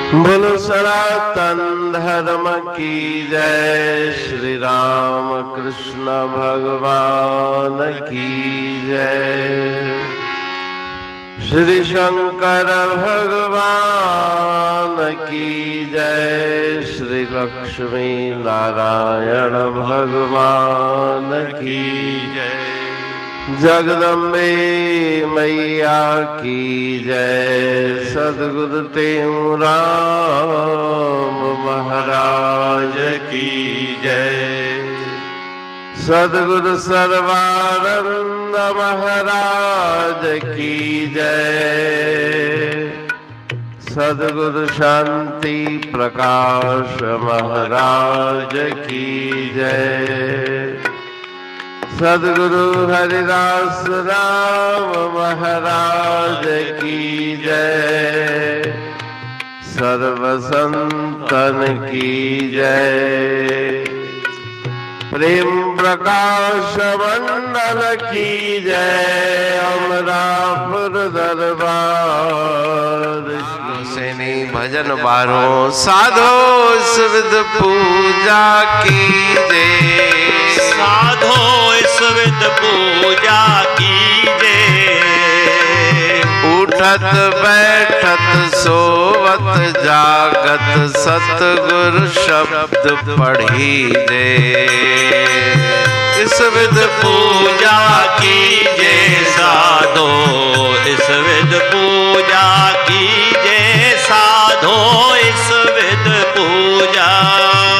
बोलो सनातन धर्म की जय। श्री राम कृष्ण भगवान की जय। श्री शंकर भगवान की जय। श्री लक्ष्मी नारायण भगवान की जय। जगदम्बे मैया की जय। सद्गुरु राम महाराज की जय। सद्गुरु सर्वानंद महाराज की जय। सद्गुरु शांति प्रकाश महाराज की जय। सद्गुरु हरिदास राम महाराज की जय। सर्व संतन की जय। प्रेम प्रकाश मंडल की जय। अमरापुर दरबार सैनी भजन बारों साधो विध पूजा की जय। साधो इस विध पूजा कीजे। उठत बैठत सोवत जागत सतगुरु शब्द पढ़ीजे। इस विध पूजा कीजे। साधो इस विध पूजा कीजे। साधो इस विध पूजा।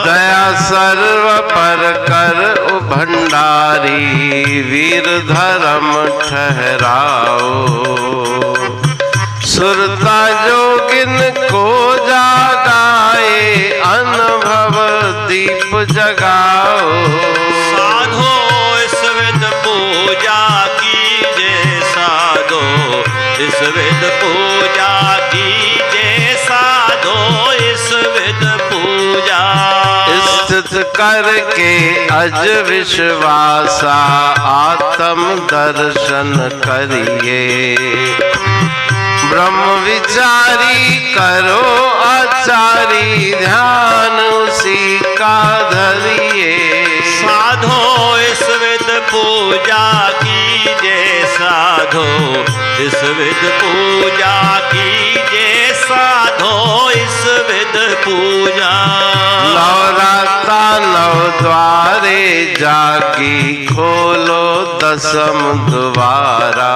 दया सर्व पर कर भंडारी वीर धर्म ठहराओ। सुरता जोगिन को जागाए अनुभव दीप जगाओ। साधो इस विध पूजा कीजे। साधो इस विध पूजा कीजे। साधो इस विध पूजा। स्थित करके अज विश्वासा आत्म दर्शन करिए। ब्रह्म विचारी करो आचारी ध्यान उसी का धरिए। साधो इस विध पूजा कीजे। साधो इस विध पूजा कीजे। साधो इस विध पूजा। नवराता नव द्वारे जागी खोलो दसम द्वारा।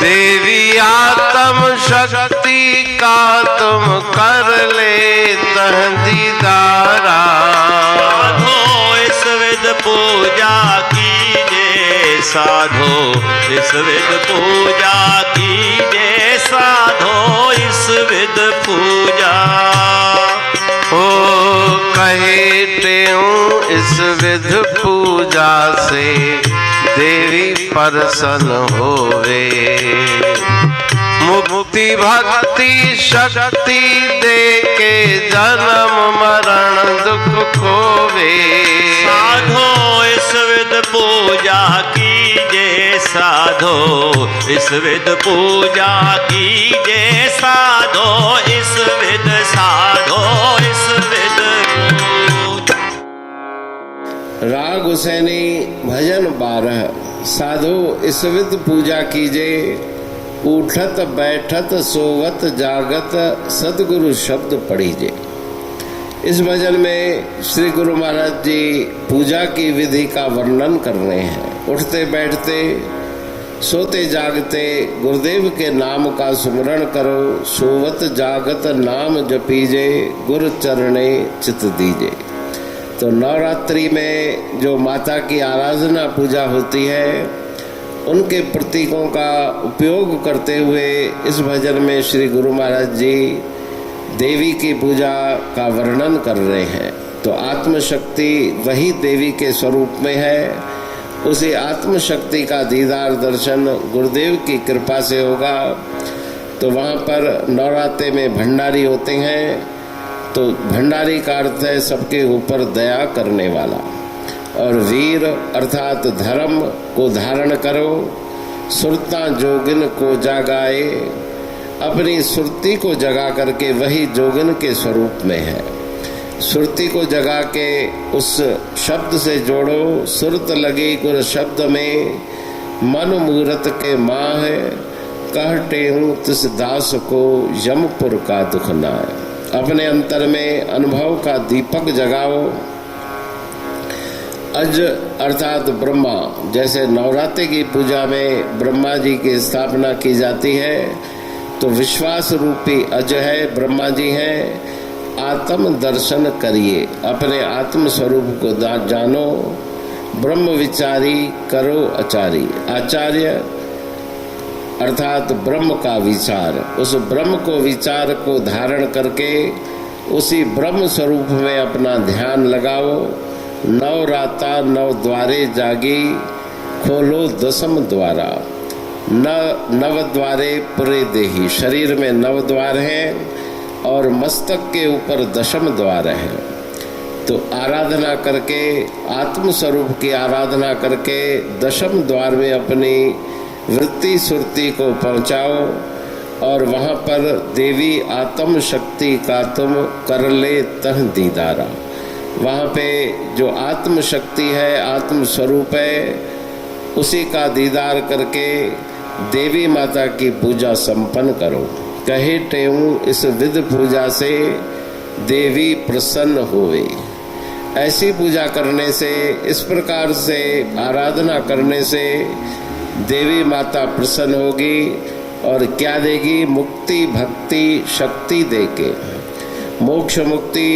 देवी आत्म शक्ति का तुम कर ले दीदारा। साधो इस विध पूजा कीजे। साधो इस विध पूजा कीजे। साधो इस विध पूजा। ओ कहे तेऊं इस विध पूजा से देवी प्रसन्न होवे। मुक्ति भक्ति शक्ति दे के जन्म मरण दुख खोवे। साधो इस विध पूजा कीजे। साधो इस विध पूजा कीजे। साधो इस विध। साधो इस विध। राग हुसैनी भजन 12। साधो इस विध पूजा कीजे। उठत बैठत सोवत जागत सतगुरु शब्द पढ़ीजे। इस भजन में श्री गुरु महाराज जी पूजा की विधि का वर्णन कर रहे हैं। उठते बैठते सोते जागते गुरुदेव के नाम का सुमरण करो। सोवत जागत नाम जपीजे। गुरु चरणे चित दीजे। तो नवरात्रि में जो माता की आराधना पूजा होती है उनके प्रतीकों का उपयोग करते हुए इस भजन में श्री गुरु महाराज जी देवी की पूजा का वर्णन कर रहे हैं। तो आत्मशक्ति वही देवी के स्वरूप में है। उसी आत्मशक्ति का दीदार दर्शन गुरुदेव की कृपा से होगा। तो वहाँ पर नवरात्रे में भंडारी होते हैं। तो भंडारी का अर्थ है सबके ऊपर दया करने वाला। और वीर अर्थात धर्म को धारण करो। सुरता जोगिन को जागाए अपनी सुरती को जगा करके वही जोगिन के स्वरूप में है। सुरती को जगा के उस शब्द से जोड़ो। सुरत लगी गुर शब्द में, मन मूरत के माह, कहते हूँ तिस दास को यमपुर का दुख नाय। अपने अंतर में अनुभव का दीपक जगाओ। अज अर्थात ब्रह्मा, जैसे नवरात्रि की पूजा में ब्रह्मा जी की स्थापना की जाती है, तो विश्वास रूपी अज है, ब्रह्मा जी हैं। आत्म दर्शन करिए, अपने आत्म स्वरूप को जानो। ब्रह्म विचारी करो आचार्य। आचार्य अर्थात ब्रह्म का विचार, उस ब्रह्म को विचार को धारण करके उसी ब्रह्म स्वरूप में अपना ध्यान लगाओ। नव राता नव द्वारे जागी, खोलो दसम द्वारा। नव द्वारे पुरे देही, शरीर में 9 द्वार हैं और मस्तक के ऊपर दशम द्वार है। तो आराधना करके, आत्म स्वरूप की आराधना करके दशम द्वार में अपनी वृत्ति सुरती को पहुंचाओ और वहां पर देवी आत्म शक्ति का तुम कर ले तह दीदारा। वहां पे जो आत्म शक्ति है, आत्म स्वरूप है, उसी का दीदार करके देवी माता की पूजा संपन्न करो। कहे टेऊ इस विधि पूजा से देवी प्रसन्न होवे। ऐसी पूजा करने से, इस प्रकार से आराधना करने से देवी माता प्रसन्न होगी और क्या देगी? मुक्ति, भक्ति, शक्ति देके, मोक्ष, मुक्ति,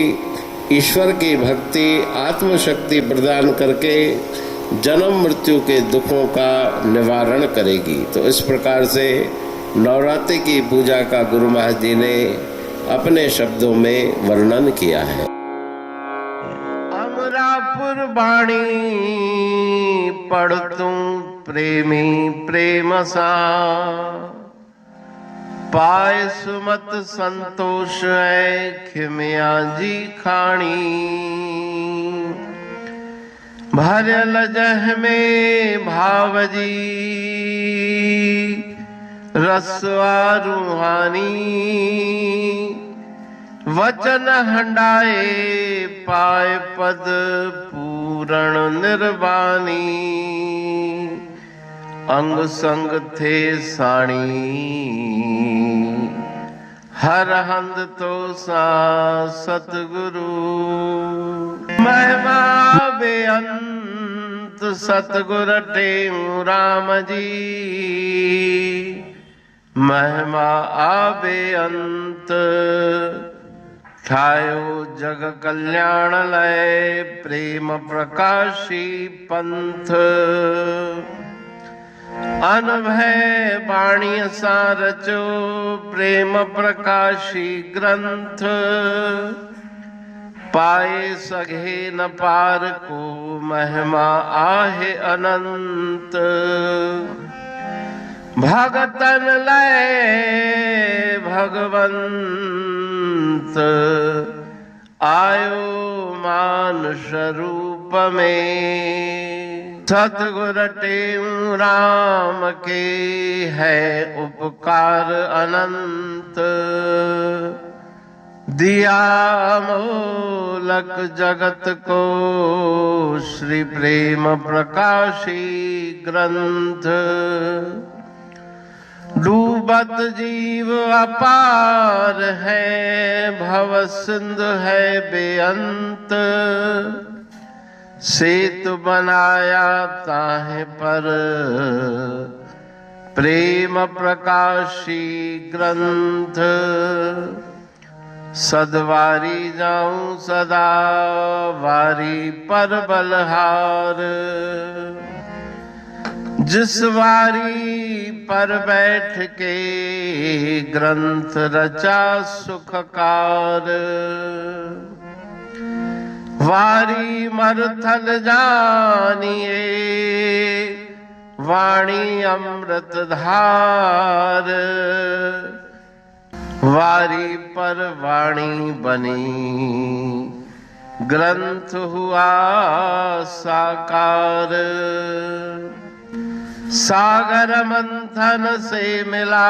ईश्वर की भक्ति, आत्मशक्ति प्रदान करके जन्म मृत्यु के दुखों का निवारण करेगी। तो इस प्रकार से नवरात्रि की पूजा का गुरु महाराज जी ने अपने शब्दों में वर्णन किया है। अमरापुर बाणी पढ़तू प्रेमी प्रेम सा, पाए सुमत संतोष है खिमिया जी खाणी। भरल जह में भावजी रसवा रूहानी। वचन हंडाए पाए पद पूरण निर्वाणी। अंग संग थे साणी हर हंद तो सा सतगुरु। महिमा बेअंत सतगुर टेऊ राम जी। महिमा आबे अंत ठायो जग कल्याण लय। प्रेम प्रकाशी पंथ अनभय बाणी सा रचो। प्रेम प्रकाशी ग्रंथ पाए सघे न पार को। महिमा आहे अनंत भगतन लय भगवंत। आयो मानुष रूप में। सतगुर टेऊ राम के है उपकार अनंत। दिया मोलक जगत को श्री प्रेम प्रकाशी ग्रंथ। डूबत जीव अपार है भव सिंधु है बेअंत। सेतु बनाया ताहे पर प्रेम प्रकाशी ग्रंथ। सदवारी जाऊं सदा वारी पर बलहार। जिस वारी पर बैठ के ग्रंथ रचा सुखकार। वारी मरथल जानिए वाणी अमृत धार। वारी पर वाणी बनी ग्रंथ हुआ साकार। सागर मंथ मंथन से मिला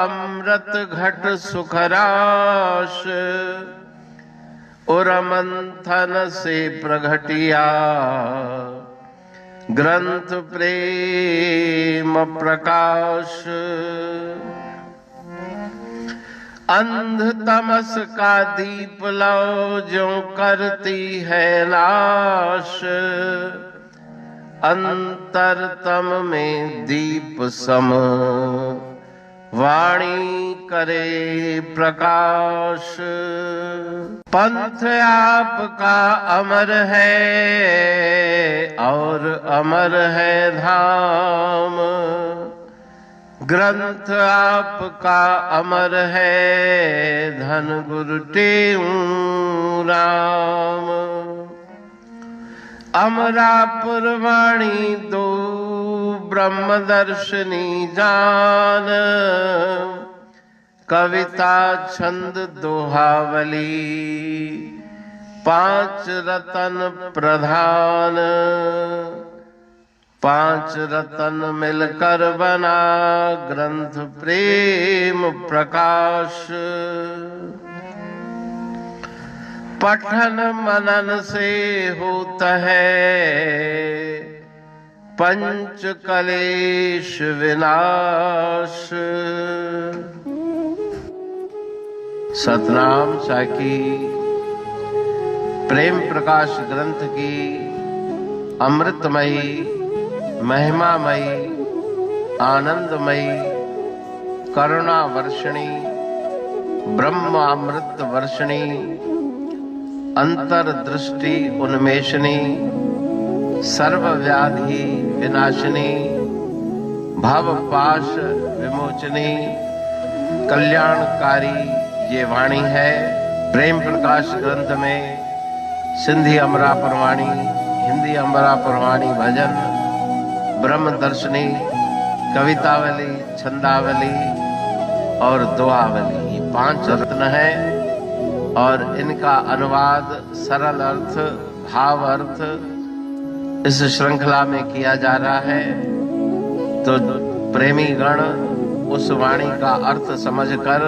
अमृत घट सुखराश, और मंथन से प्रगटिया ग्रंथ प्रेम प्रकाश। अंध तमस का दीप लो जो करती है नाश, अंतरतम में दीप सम वाणी करे प्रकाश। पंथ आपका अमर है और अमर है धाम, ग्रंथ आपका अमर है धन गुरु टेऊ राम। अमरापुर वाणी दो ब्रह्मदर्शनी जान, कविता छंद दोहावली पांच रतन प्रधान। पांच रतन मिलकर बना ग्रंथ प्रेम प्रकाश। पठन मनन से होता है पंच कलेश विनाश। सतनाम साखी प्रेम प्रकाश ग्रंथ की अमृतमयी महिमामयी आनंदमयी करुणा वर्षिणी ब्रह्मामृत वर्षिणी अंतरदृष्टि उन्मेषणी सर्वव्याधि विनाशिनी भवपाश विमोचनी कल्याणकारी ये वाणी है। प्रेम प्रकाश ग्रंथ में सिंधी अमरापुर वाणी, हिंदी अमरापुर वाणी भजन, ब्रह्म दर्शनी, कवितावली, छंदावली और दुआवली, ये पांच रत्न हैं और इनका अनुवाद सरल अर्थ भाव अर्थ इस श्रृंखला में किया जा रहा है। तो प्रेमी गण उस वाणी का अर्थ समझकर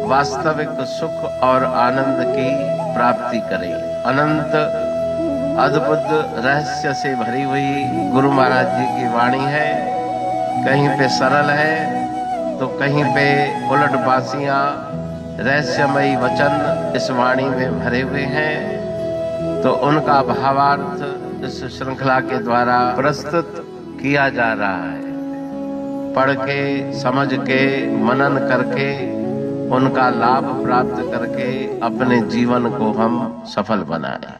वास्तविक सुख और आनंद की प्राप्ति करें। अनंत अद्भुत रहस्य से भरी हुई गुरु महाराज जी की वाणी है। कहीं पे सरल है तो कहीं पे उलट बासियां रहस्यमयी वचन इस वाणी में भरे हुए हैं। तो उनका भावार्थ इस श्रृंखला के द्वारा प्रस्तुत किया जा रहा है। पढ़ के समझ के मनन करके उनका लाभ प्राप्त करके अपने जीवन को हम सफल बनाएं।